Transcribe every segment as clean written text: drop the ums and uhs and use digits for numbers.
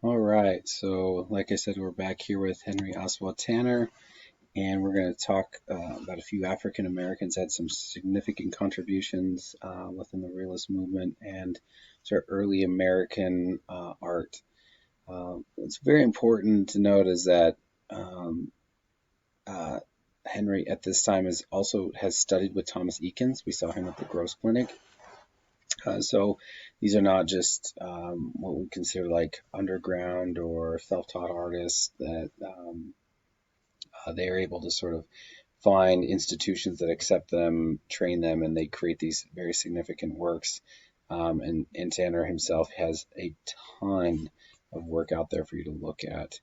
All right, so like I said, we're back here with Henry Oswald Tanner, and we're going to talk about a few African Americans that had some significant contributions within the realist movement and sort of early American art. What's very important to note is that um, uh, Henry at this time is also has studied with Thomas Eakins. We saw him at the Gross Clinic. So these are not just what we consider like underground or self-taught artists that they are able to sort of find institutions that accept them, train them, and they create these very significant works. And Tanner himself has a ton of work out there for you to look at.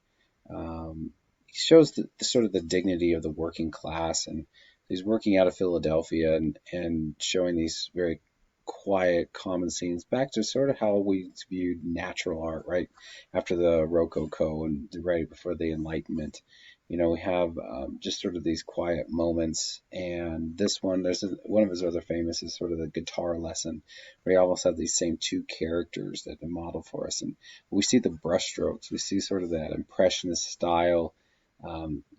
He shows the sort of the dignity of the working class, and he's working out of Philadelphia and showing these very quiet, common scenes back to sort of how we viewed natural art, right after the Rococo and right before the Enlightenment. We have just sort of these quiet moments. And this one, one of his other famous is sort of the guitar lesson, where he almost have these same two characters that they model for us. And we see the brushstrokes, we see sort of that impressionist style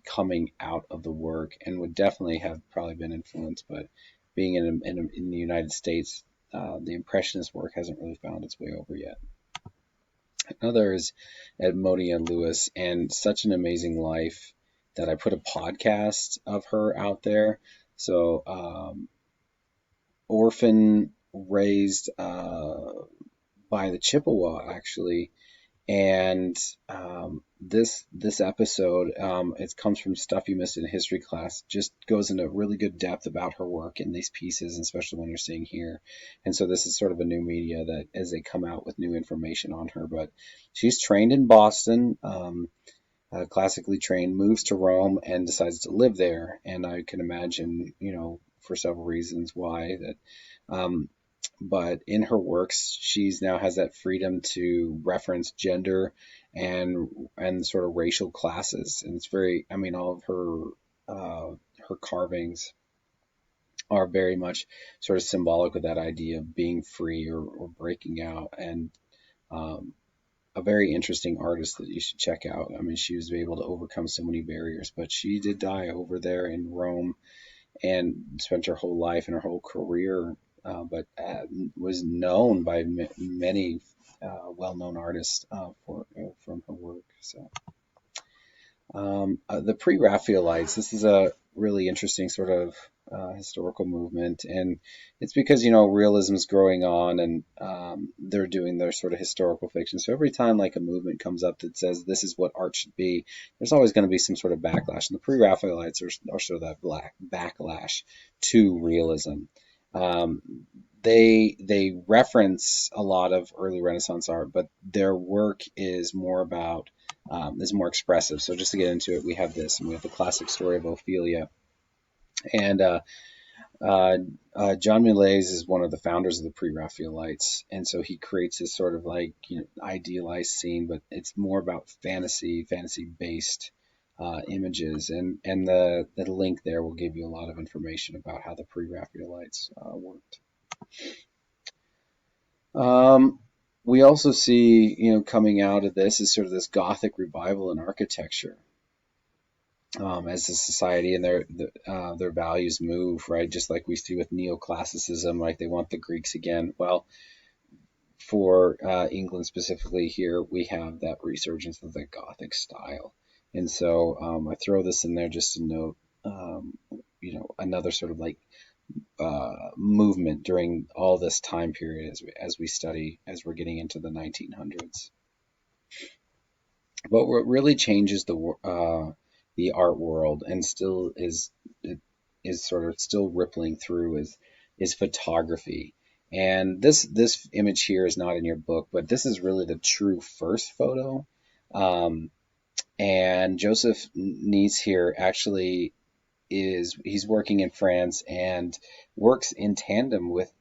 coming out of the work, and would definitely have probably been influenced. But being in the United States, the impressionist work hasn't really found its way over yet. Another is Edmonia Lewis, and such an amazing life that I put a podcast of her out there. So, orphan raised by the Chippewa, actually. And this episode, it comes from stuff you missed in history class, just goes into really good depth about her work in these pieces, especially when you're seeing here. And so this is sort of a new media that as they come out with new information on her. But she's trained in Boston, classically trained, moves to Rome and decides to live there. And I can imagine, for several reasons why that. But in her works, she's now has that freedom to reference gender and sort of racial classes, and it's very. I mean, all of her carvings are very much sort of symbolic of that idea of being free or breaking out, and um, a very interesting artist that you should check out. I mean, she was able to overcome so many barriers, but she did die over there in Rome and spent her whole life and her whole career, but was known by many well-known artists from her work. So the pre-Raphaelites, this is a really interesting sort of historical movement, and it's because realism is growing on, and they're doing their sort of historical fiction. So every time like a movement comes up that says this is what art should be, there's always going to be some sort of backlash. And the pre-Raphaelites are sort of that black backlash to realism. Um, they reference a lot of early Renaissance art, but their work is more expressive. So just to get into it, we have this, and we have the classic story of Ophelia, and uh, John Millais is one of the founders of the Pre-Raphaelites, and so he creates this sort of like idealized scene, but it's more about fantasy based images, and the link there will give you a lot of information about how the Pre-Raphaelites worked. Um, we also see, coming out of this is sort of this Gothic revival in architecture, as a society and their values move, right? Just like we see with neoclassicism, like they want the Greeks again. Well, for England specifically here, we have that resurgence of the Gothic style, and so I throw this in there just to note, another sort of like movement during all this time period as we study as we're getting into the 1900s. But what really changes the art world and still is sort of still rippling through is photography. And this image here is not in your book, but this is really the true first photo. Um, and Joseph Nice here actually he's working in France and works in tandem with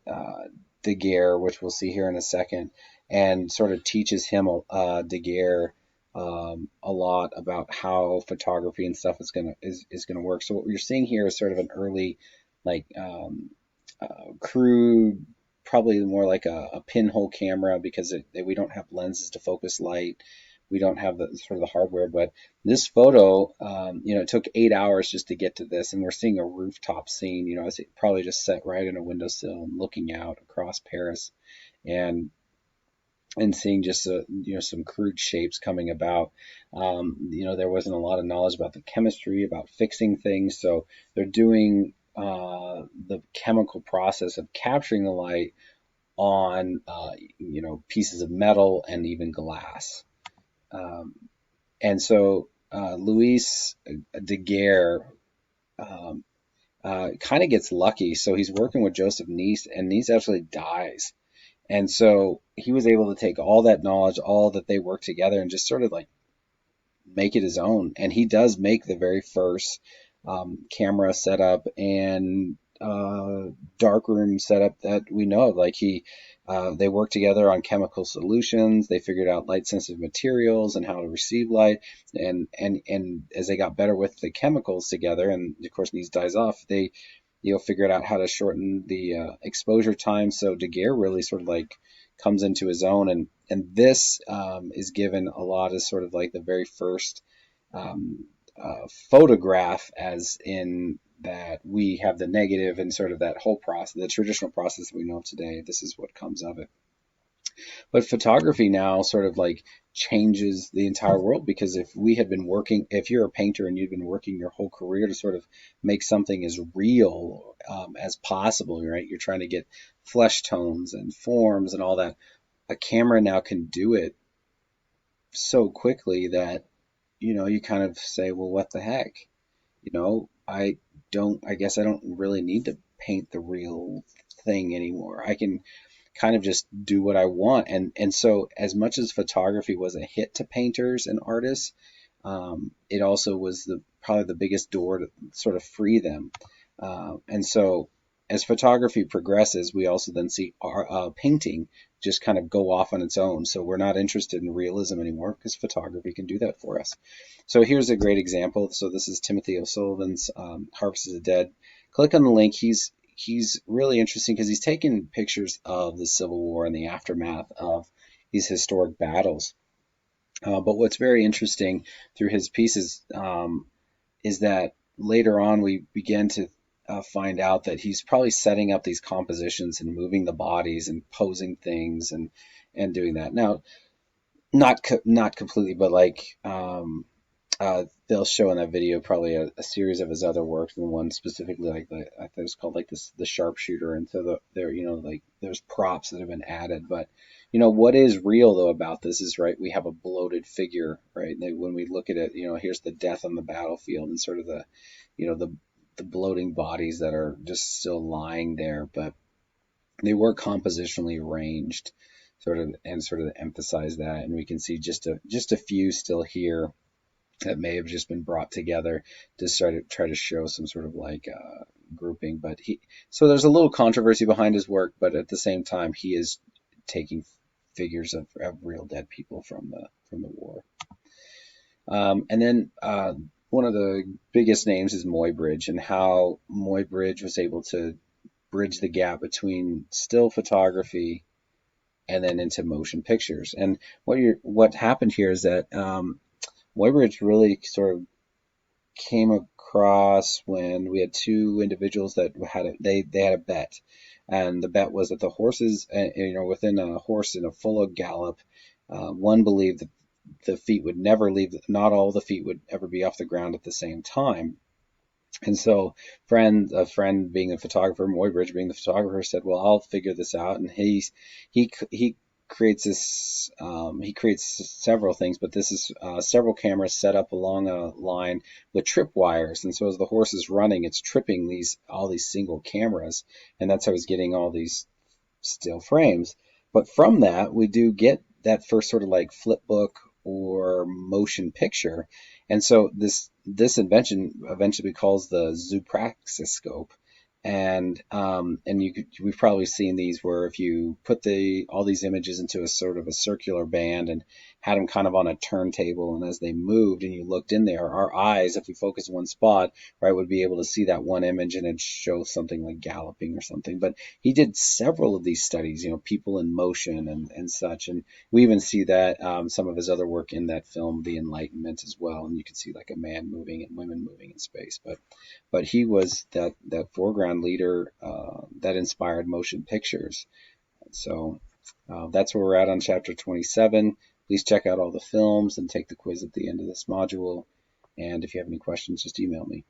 Daguerre, which we'll see here in a second, and sort of teaches him Daguerre a lot about how photography and stuff is gonna work. So what you're seeing here is sort of an early, like crude, probably more like a pinhole camera because we don't have lenses to focus light, we don't have the sort of the hardware. But this photo, it took 8 hours just to get to this, and we're seeing a rooftop scene. It's probably just set right in a windowsill and looking out across Paris, and seeing just some crude shapes coming about. There wasn't a lot of knowledge about the chemistry, about fixing things, so they're doing the chemical process of capturing the light on pieces of metal and even glass. And so Louis Daguerre kind of gets lucky. So he's working with Joseph Nice, and Nice actually dies. And so he was able to take all that knowledge, all that they worked together, and just sort of like make it his own. And he does make the very first camera setup and darkroom setup that we know of. Like they worked together on chemical solutions. They figured out light sensitive materials and how to receive light. And as they got better with the chemicals together, and of course these dies off, they figured out how to shorten the exposure time. So Daguerre really sort of like comes into his own, and this is given a lot as sort of like the very first photograph, as in that we have the negative and sort of that whole process, the traditional process that we know of today. This is what comes of it. But photography now sort of like changes the entire world, because if you're a painter and you've been working your whole career to sort of make something as real as possible, right? You're trying to get flesh tones and forms and all that. A camera now can do it so quickly that, you kind of say, well, what the heck? I guess I don't really need to paint the real thing anymore. I can kind of just do what I want. And so as much as photography was a hit to painters and artists, it also was probably the biggest door to sort of free them. And so as photography progresses, we also then see painting just kind of go off on its own. So we're not interested in realism anymore because photography can do that for us. So here's a great example. So this is Timothy O'Sullivan's Harvest of the Dead. Click on the link. He's really interesting because he's taken pictures of the Civil War and the aftermath of these historic battles. But what's very interesting through his pieces is that later on we begin to find out that he's probably setting up these compositions and moving the bodies and posing things and doing that. Now, not completely, but like they'll show in that video probably a series of his other works, and one specifically I think it's called like the sharpshooter. And so there's props that have been added. But what is real though about this is, right, we have a bloated figure, right? When we look at it, here's the death on the battlefield and sort of the bloating bodies that are just still lying there, but they were compositionally arranged sort of emphasize that. And we can see just a few still here that may have just been brought together to try to show some sort of like grouping. But so there's a little controversy behind his work, but at the same time, he is taking figures of real dead people from the war. And then one of the biggest names is Muybridge, and how Muybridge was able to bridge the gap between still photography and then into motion pictures. And what happened here is that Muybridge really sort of came across when we had two individuals that had a bet, and the bet was that the horses, within a horse in a full gallop, one believed that the feet would never leave, not all the feet would ever be off the ground at the same time. And so a friend being a photographer, Muybridge being the photographer, said, well, I'll figure this out. And he creates this, he creates several things, but this is several cameras set up along a line with trip wires. And so as the horse is running, it's tripping all these single cameras. And that's how he's getting all these still frames. But from that, we do get that first sort of like flip book or motion picture. And so this invention eventually calls the zoopraxiscope. We've probably seen these where if you put all these images into a sort of a circular band and had them kind of on a turntable, and as they moved and you looked in there, our eyes, if we focus one spot, right, would be able to see that one image and it'd show something like galloping or something. But he did several of these studies, people in motion and such, and we even see that some of his other work in that film, The Enlightenment, as well, and you can see like a man moving and women moving in space, but he was that foreground leader that inspired motion pictures. So that's where we're at on chapter 27. Please check out all the films and take the quiz at the end of this module. And if you have any questions, just email me.